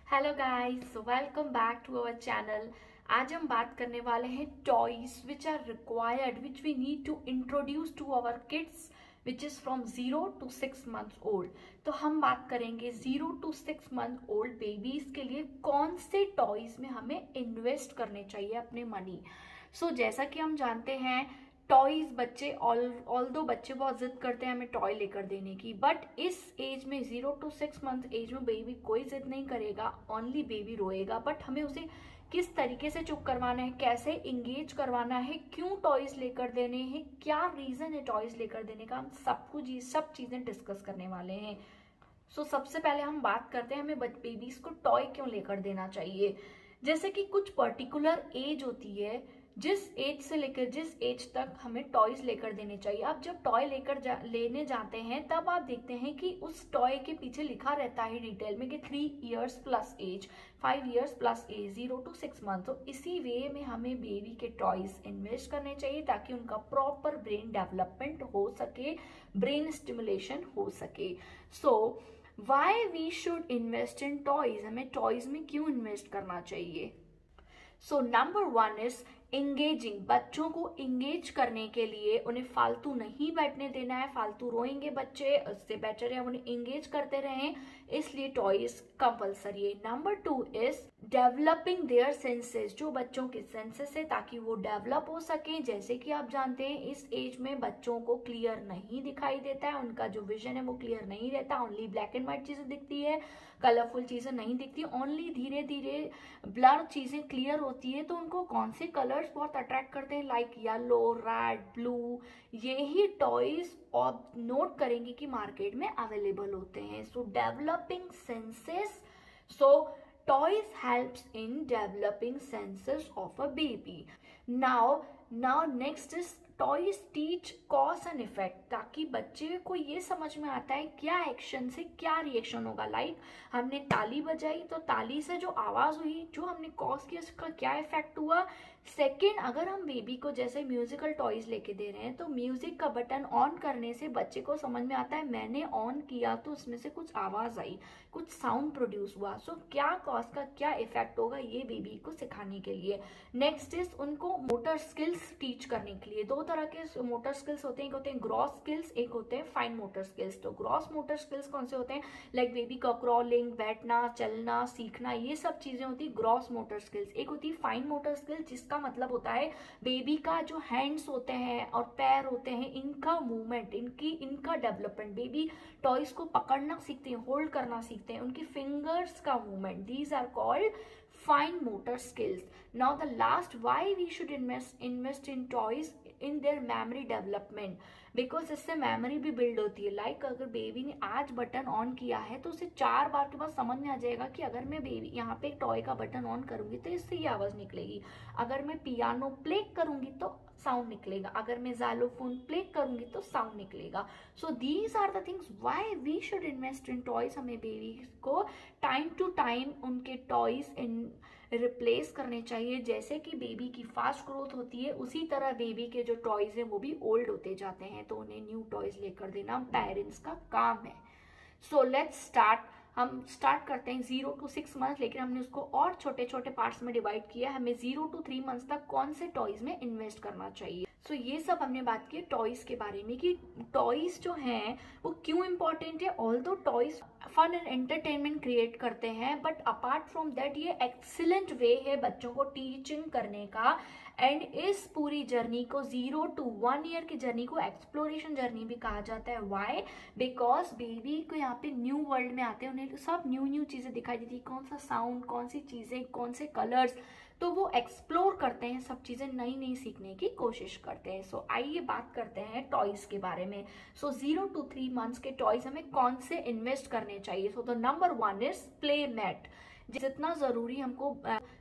Hello guys, welcome back to our channel. आज हम बात करने वाले हैं toys which are required, which we need to introduce to our kids which is from 0 to 6 months old. तो हम बात करेंगे 0 to 6 month ओल्ड बेबीज के लिए कौन से टॉयज में हमें इन्वेस्ट करने चाहिए अपने मनी। जैसा कि हम जानते हैं टॉयज बच्चे ऑल्दो बच्चे बहुत जिद करते हैं हमें टॉय लेकर देने की, बट इस एज में 0 to 6 month एज में बेबी कोई जिद नहीं करेगा, ओनली बेबी रोएगा। बट हमें उसे किस तरीके से चुप करवाना है, कैसे इंगेज करवाना है, क्यों टॉयज लेकर देने हैं, क्या रीजन है टॉयज लेकर देने का, हम सब चीजें डिस्कस करने वाले हैं। सबसे पहले हम बात करते हैं हमें बेबीज को टॉय क्यों लेकर देना चाहिए। जैसे कि कुछ पर्टिकुलर एज होती है, जिस एज से लेकर जिस एज तक हमें टॉयज लेकर देने चाहिए। आप जब टॉय लेने जाते हैं तब आप देखते हैं कि उस टॉय के पीछे लिखा रहता है डिटेल में कि 3 years plus age, 5 years plus age, 0 to 6 months। तो इसी वे में हमें बेबी के टॉयज इन्वेस्ट करने चाहिए ताकि उनका प्रॉपर ब्रेन डेवलपमेंट हो सके, ब्रेन स्टिमुलेशन हो सके। Why we should invest in toys, हमें टॉयज में क्यों इन्वेस्ट करना चाहिए। Number 1 is engaging. बच्चों को इंगेज करने के लिए उन्हें फालतू नहीं बैठने देना है, फालतू रोएंगे बच्चे, उससे बेटर है उन्हें इंगेज करते रहें, इसलिए टॉयज कंपल्सरी है। Number 2 is developing there senses, जो बच्चों के सेंसेस है ताकि वो डेवलप हो सके। जैसे कि आप जानते हैं इस एज में बच्चों को क्लियर नहीं दिखाई देता है, उनका जो विजन है वो क्लियर नहीं रहता, ओनली ब्लैक एंड व्हाइट चीजें दिखती है, कलरफुल चीजें नहीं दिखती, ओनली धीरे धीरे ब्लर चीजें क्लियर होती है। तो उनको कौन से कलर्स बहुत अट्रैक्ट करते हैं, लाइक येलो, रेड, ब्लू, यही टॉयज आप नोट करेंगे कि मार्केट में अवेलेबल होते हैं। Developing senses, toys helps in developing senses of a baby. Now next is toys teach cause and effect, ताकि बच्चे को ये समझ में आता है क्या एक्शन से क्या रिएक्शन होगा। लाइक हमने ताली बजाई तो ताली से जो आवाज हुई, जो हमने कॉज किया उसका क्या इफेक्ट हुआ। सेकेंड, अगर हम बेबी को जैसे म्यूजिकल टॉयज लेके दे रहे हैं तो म्यूजिक का बटन ऑन करने से बच्चे को समझ में आता है मैंने ऑन किया तो उसमें से कुछ आवाज आई, कुछ साउंड प्रोड्यूस हुआ। क्या कॉज का क्या इफेक्ट होगा ये बेबी को सिखाने के लिए। नेक्स्ट इज उनको मोटर स्किल्स टीच करने के लिए। दो तरह के मोटर स्किल्स होते हैं, एक होते हैं ग्रॉस स्किल्स, एक होते हैं फाइन मोटर स्किल्स। तो ग्रॉस मोटर स्किल्स कौन से होते हैं, लाइक बेबी का क्रॉलिंग, बैठना, चलना, सीखना, ये सब चीजें होती है ग्रॉस मोटर स्किल्स। एक होती है फाइन मोटर स्किल्स, जिसका मतलब होता है बेबी का जो हैंड्स होते हैं और पैर होते हैं, इनका मूवमेंट, इनका डेवलपमेंट। बेबी टॉयज को पकड़ना सीखते हैं, होल्ड करना सीखते हैं, उनकी फिंगर्स का movement, these are called fine motor skills. Now the last, why we should invest in toys in their memory development, because इससे मेमोरी भी बिल्ड होती है। लाइक अगर बेबी ने आज बटन ऑन किया है तो उसे 4 बार के बाद समझ में आ जाएगा कि अगर मैं बेबी यहाँ पे एक टॉय का बटन ऑन करूंगी तो इससे ये आवाज निकलेगी, अगर मैं पियानो प्ले करूंगी तो साउंड निकलेगा, अगर मैं ज़ाइलोफोन प्ले करूंगी तो साउंड निकलेगा। These are the things why we should invest in toys. हमें बेबी को टाइम टू टाइम उनके टॉयज रिप्लेस करने चाहिए। जैसे कि बेबी की फास्ट ग्रोथ होती है उसी तरह बेबी के जो टॉयज हैं वो भी ओल्ड होते जाते हैं, तो उन्हें न्यू टॉयज लेकर देना पेरेंट्स का काम है। Let's start. हम स्टार्ट करते हैं 0 to 6 months, लेकिन हमने उसको और छोटे छोटे पार्ट्स में डिवाइड किया। हमें 0 to 3 months तक कौन से टॉयज में इन्वेस्ट करना चाहिए। ये सब हमने बात की टॉयज के बारे में कि टॉयज जो हैं वो क्यों इंपॉर्टेंट है। Although toys fun and entertainment create करते हैं, बट अपार्ट फ्रॉम दैट ये एक्सीलेंट वे है बच्चों को टीचिंग करने का। एंड इस पूरी जर्नी को 0 to 1 year की जर्नी को एक्सप्लोरेशन जर्नी भी कहा जाता है। वाई, बिकॉज बेबी को यहाँ पे न्यू वर्ल्ड में आते हैं, उन्हें सब न्यू चीजें दिखाई देती है, कौन सा साउंड, कौन सी चीजें, कौन से कलर्स, तो वो एक्सप्लोर करते हैं, सब चीजें नई सीखने की कोशिश करते हैं। आइए बात करते हैं टॉयज के बारे में। 0 to 3 months के टॉयज हमें कौन से इन्वेस्ट करने चाहिए। The number 1 is play mat. जितना जरूरी हमको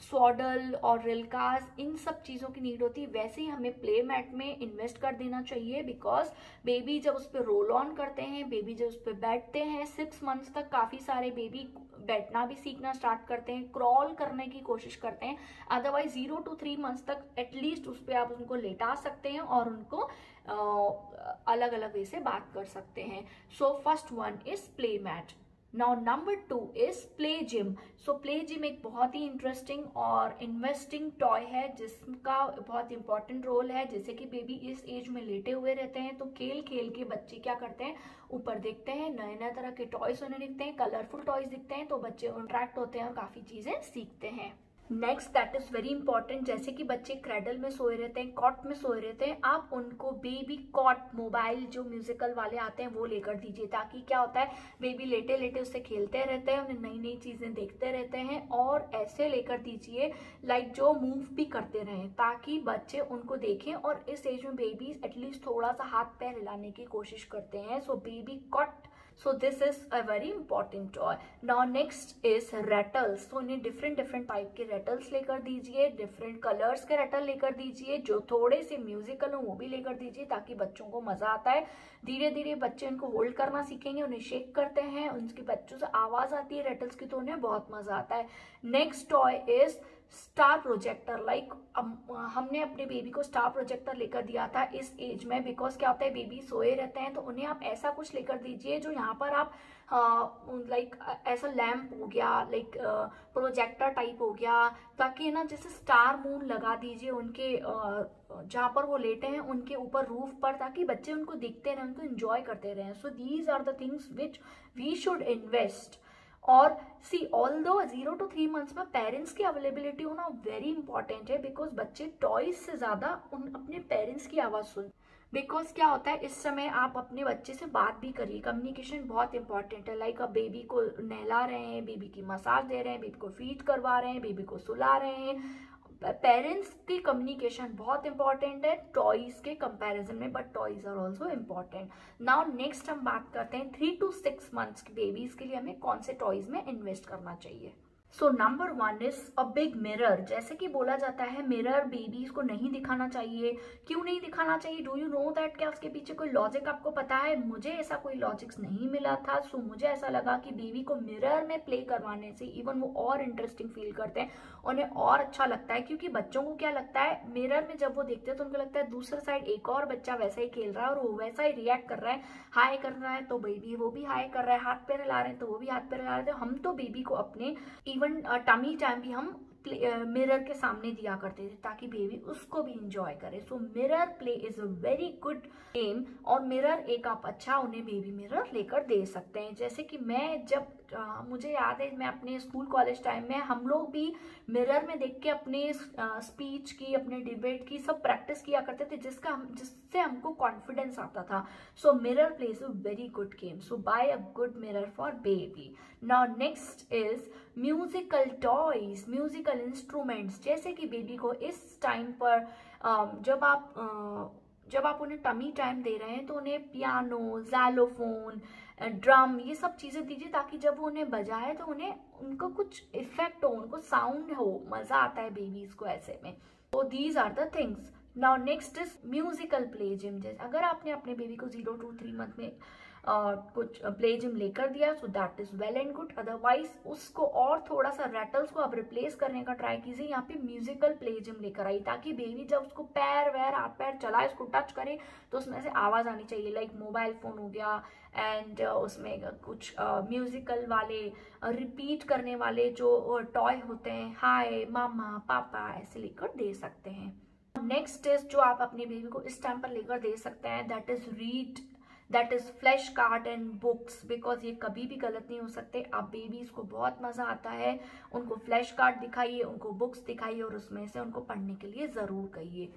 स्वॉडल और रिल्कास इन सब चीजों की नीड होती है, वैसे ही हमें प्ले मैट में इन्वेस्ट कर देना चाहिए। बिकॉज बेबी जब उस पर रोल ऑन करते हैं, बेबी जब उस पर बैठते हैं, 6 months तक काफी सारे बेबी बैठना भी सीखना स्टार्ट करते हैं, क्रॉल करने की कोशिश करते हैं। अदरवाइज 0 to 3 months तक एटलीस्ट उस पर आप उनको लेटा सकते हैं और उनको अलग अलग वे से बात कर सकते हैं। First one is play mat. Now number 2 is play gym. So play gym एक बहुत ही इंटरेस्टिंग और इन्वेस्टिंग टॉय है जिसका बहुत इंपॉर्टेंट रोल है। जैसे कि बेबी इस एज में लेटे हुए रहते हैं तो खेल खेल के बच्चे क्या करते हैं, ऊपर देखते हैं, नए नए तरह के टॉयज उन्हें दिखते हैं, कलरफुल टॉयज दिखते हैं, तो बच्चे इंटरेक्ट होते हैं और काफी चीजें सीखते हैं। Next that is very important, जैसे कि बच्चे क्रैडल में सोए रहते हैं, कॉट में सोए रहते हैं, आप उनको बेबी कॉट मोबाइल जो म्यूजिकल वाले आते हैं वो लेकर दीजिए, ताकि क्या होता है बेबी लेटे लेटे उससे खेलते रहते हैं, उन्हें नई नई चीजें देखते रहते हैं। और ऐसे लेकर दीजिए लाइक जो मूव भी करते रहें, ताकि बच्चे उनको देखें। और इस एज में बेबी एटलीस्ट थोड़ा सा हाथ पैर हिलाने की कोशिश करते हैं। So baby cot, so this is a very important toy. Now next is rattles. so इन्हें डिफरेंट टाइप के rattles लेकर दीजिए, डिफरेंट कलर्स के rattle लेकर दीजिए, जो थोड़े से म्यूजिकल हो वो भी लेकर दीजिए, ताकि बच्चों को मजा आता है। धीरे धीरे बच्चे उनको होल्ड करना सीखेंगे, उन्हें शेक करते हैं, उनके बच्चों से आवाज आती है rattles की, तो उन्हें बहुत मजा आता है। Next toy is star projector. Like हमने अपने बेबी को स्टार प्रोजेक्टर लेकर दिया था इस एज में, बिकॉज क्या होता है बेबी सोए रहते हैं, तो उन्हें आप ऐसा कुछ लेकर दीजिए जो यहाँ पर आप लाइक ऐसा लैम्प हो गया, लाइक प्रोजेक्टर टाइप हो गया, ताकि है ना जैसे स्टार मून लगा दीजिए उनके जहाँ पर वो लेटे हैं उनके ऊपर रूफ पर, ताकि बच्चे उनको दिखते रहें, उनको एंजॉय करते रहें। So these are the things which we should invest. और सी ऑल्दो 0 to 3 months में पेरेंट्स की अवेलेबिलिटी होना वेरी इंपॉर्टेंट है, बिकॉज बच्चे टॉयज से ज्यादा अपने पेरेंट्स की आवाज सुन, बिकॉज क्या होता है इस समय आप अपने बच्चे से बात भी करिए, कम्युनिकेशन बहुत इंपॉर्टेंट है। लाइक आप बेबी को नहला रहे हैं, बेबी की मसाज दे रहे हैं, बेबी को फीड करवा रहे हैं, बेबी को सुला रहे हैं, पेरेंट्स की कम्युनिकेशन बहुत इंपॉर्टेंट है टॉयज के कंपैरिजन में, but toys are also important. Now next हम बात करते हैं 3 to 6 months की बेबीज के लिए हमें कौन से टॉयज में इन्वेस्ट करना चाहिए। So number 1 is a big mirror. जैसे कि बोला जाता है मिरर बेबीज को नहीं दिखाना चाहिए। क्यों नहीं दिखाना चाहिए? Do you know that? क्या उसके पीछे कोई लॉजिक आपको पता है? मुझे ऐसा कोई लॉजिक्स नहीं मिला था। सो मुझे ऐसा लगा कि बेबी को मिरर में प्ले करवाने से इवन वो और इंटरेस्टिंग फील करते हैं, उन्हें और अच्छा लगता है। क्योंकि बच्चों को क्या लगता है मिरर में जब वो देखते हैं तो उनको लगता है दूसरे साइड एक और बच्चा वैसा ही खेल रहा है और वो वैसा ही रिएक्ट कर रहा है, हाई कर रहा है तो बेबी वो भी हाई कर रहा है, हाथ पैर हिला रहे हैं तो वो भी हाथ पैर हिला रहे हैं। हम तो बेबी को अपने इवन टमी टाइम भी हम मिरर के सामने दिया करते थे, ताकि बेबी उसको भी इंजॉय करे। So mirror play is a very good game, और मिरर एक आप अच्छा उन्हें बेबी मिरर लेकर दे सकते हैं। जैसे कि मैं जब मुझे याद है मैं अपने स्कूल कॉलेज टाइम में हम लोग भी मिरर में देख के अपने स्पीच की, अपने डिबेट की सब प्रैक्टिस किया करते थे, जिससे हमको कॉन्फिडेंस आता था। So mirror plays a very good game. So buy a good mirror for baby. Now next is musical toys, musical instruments. जैसे कि बेबी को इस टाइम पर जब आप उन्हें टमी टाइम दे रहे हैं तो उन्हें पियानो, ज़ैलोफोन, ड्रम ये सब चीज़ें दीजिए, ताकि जब वो उन्हें बजाए तो उनको कुछ इफेक्ट हो, उनको साउंड हो, मज़ा आता है बेबीज को ऐसे में। तो these are the things. Now next is musical play gym. जैसे अगर आपने अपने बेबी को 0 to 3 month में कुछ प्ले जिम लेकर दिया, so that is well and good. Otherwise उसको और थोड़ा सा रैटल्स को आप रिप्लेस करने का ट्राई कीजिए, यहाँ पे म्यूजिकल प्ले जिम लेकर आई, ताकि बेबी जब उसको पैर वैर हाथ पैर चलाए, उसको टच करे तो उसमें से आवाज आनी चाहिए। लाइक मोबाइल फोन हो गया, एंड उसमें कुछ म्यूजिकल वाले रिपीट करने वाले जो टॉय होते हैं, हाय मामा पापा ऐसे लेकर दे सकते हैं। नेक्स्ट इज जो आप अपने बेबी को इस टाइम पर लेकर दे सकते हैं, that is read, that is flash card and books, because ये कभी भी गलत नहीं हो सकते। आप बेबीज को बहुत मजा आता है, उनको फ्लैश कार्ड दिखाइए, उनको बुक्स दिखाइए और उसमें से उनको पढ़ने के लिए जरूर कहिए।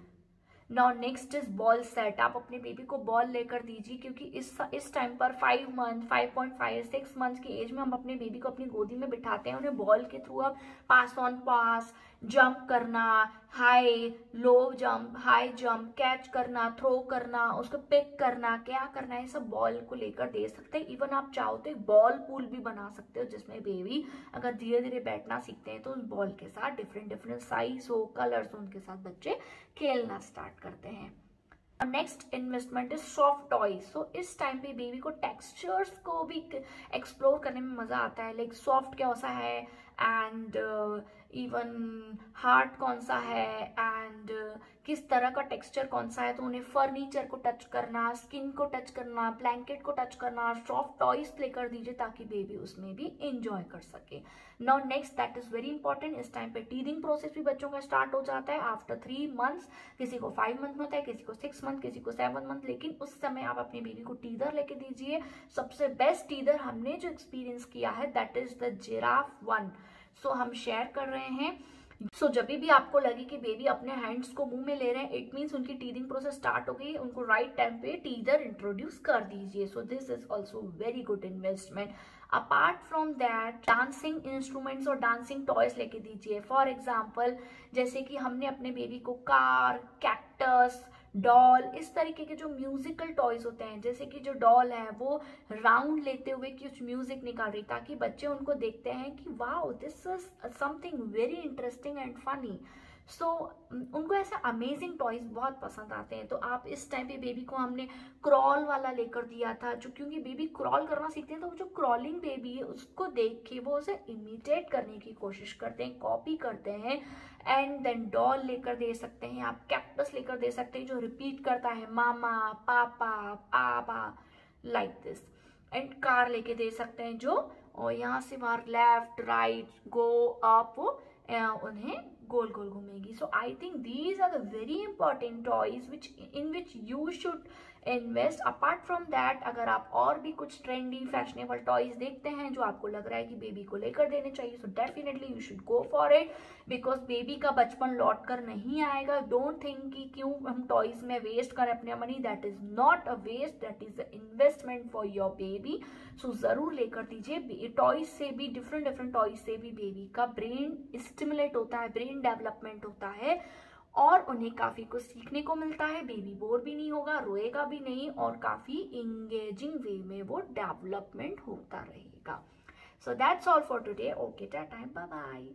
Now next is ball set. आप अपने बेबी को बॉल लेकर दीजिए, क्योंकि इस टाइम पर 5 month 5.5 6 months की एज में हम अपने बेबी को अपनी गोदी में बिठाते हैं, उन्हें बॉल के थ्रू आप पास ऑन पास, जंप करना, high low jump, high jump, catch करना, थ्रो करना, उसको पिक करना, क्या करना है सब बॉल को लेकर दे सकते हैं। इवन आप चाहो तो एक बॉल पूल भी बना सकते हो, जिसमें बेबी अगर धीरे धीरे बैठना सीखते हैं तो उस बॉल के साथ डिफरेंट साइज हो, कलर्स हो, उनके साथ बच्चे खेलना स्टार्ट करते हैं। Next investment is soft toys. So इस टाइम पे बेबी को टेक्सचर्स को भी एक्सप्लोर करने में मजा आता है, लाइक सॉफ्ट क्या होता है एंड इवन हार्ट कौन सा है, एंड किस तरह का टेक्सचर कौन सा है। तो उन्हें फर्नीचर को टच करना, स्किन को टच करना, ब्लैंकेट को टच करना, सॉफ्ट टॉयज लेकर दीजिए ताकि बेबी उसमें भी एंजॉय कर सके। Now next that is very important, इस टाइम पे टीदिंग प्रोसेस भी बच्चों का स्टार्ट हो जाता है आफ्टर 3 मंथ्स। किसी को 5 मंथ में होता है, किसी को 6 मंथ, किसी को 7 मंथ, लेकिन उस समय आप अपने बेबी को टीदर लेके दीजिए। सबसे बेस्ट टीदर हमने जो एक्सपीरियंस किया है दैट इज द जिराफ 1। सो हम शेयर कर रहे हैं। सो जब भी आपको लगे कि बेबी अपने हैंड्स को मुंह में ले रहे हैं, इट मीन्स उनकी टीदिंग प्रोसेस स्टार्ट हो गई, उनको राइट टाइम पे टीदर इंट्रोड्यूस कर दीजिए। So this is also very good investment. Apart from that dancing instruments और डांसिंग टॉयज लेके दीजिए। फॉर एग्जाम्पल जैसे कि हमने अपने बेबी को कार, कैक्टस, डॉल, इस तरीके के जो म्यूजिकल टॉयज होते हैं, जैसे कि जो डॉल है वो राउंड लेते हुए कुछ म्यूजिक निकाल रही, ताकि बच्चे उनको देखते हैं कि wow this is something very interesting and funny. So उनको ऐसे अमेजिंग टॉयज बहुत पसंद आते हैं। तो आप इस टाइम पे बेबी को हमने क्रॉल वाला लेकर दिया था, जो क्योंकि बेबी क्रॉल करना सीखते हैं, तो जो क्रॉलिंग बेबी है उसको देख के वो उसे इमिटेट करने की कोशिश करते हैं, कॉपी करते हैं। एंड देन डॉल लेकर दे सकते हैं, आप कैक्टस लेकर दे सकते हैं जो रिपीट करता है मामा, पापा, पापा, लाइक दिस। एंड कार लेके दे सकते हैं जो और यहाँ से वहां लेफ्ट राइट गो अप उन्हें गोल गोल घूमेगी। So I think these are the very important toys in which you should invest. Apart from that अगर आप और भी कुछ ट्रेंडी फैशनेबल टॉयज देखते हैं जो आपको लग रहा है कि बेबी को लेकर देने चाहिए, so definitely you should go for it, because baby का बचपन लौट कर नहीं आएगा। डोंट थिंक कि क्यों हम टॉयज में वेस्ट करें अपने money, that is not a waste, that is a investment for your baby. So जरूर लेकर दीजिए। टॉयज से भी डिफरेंट टॉयज से भी बेबी का ब्रेन स्टिमुलेट होता है, ब्रेन डेवलपमेंट होता है और उन्हें काफी कुछ सीखने को मिलता है। बेबी बोर भी नहीं होगा, रोएगा भी नहीं और काफी इंगेजिंग वे में वो डेवलपमेंट होता रहेगा। So that's all for today. Okay, tata, bye bye.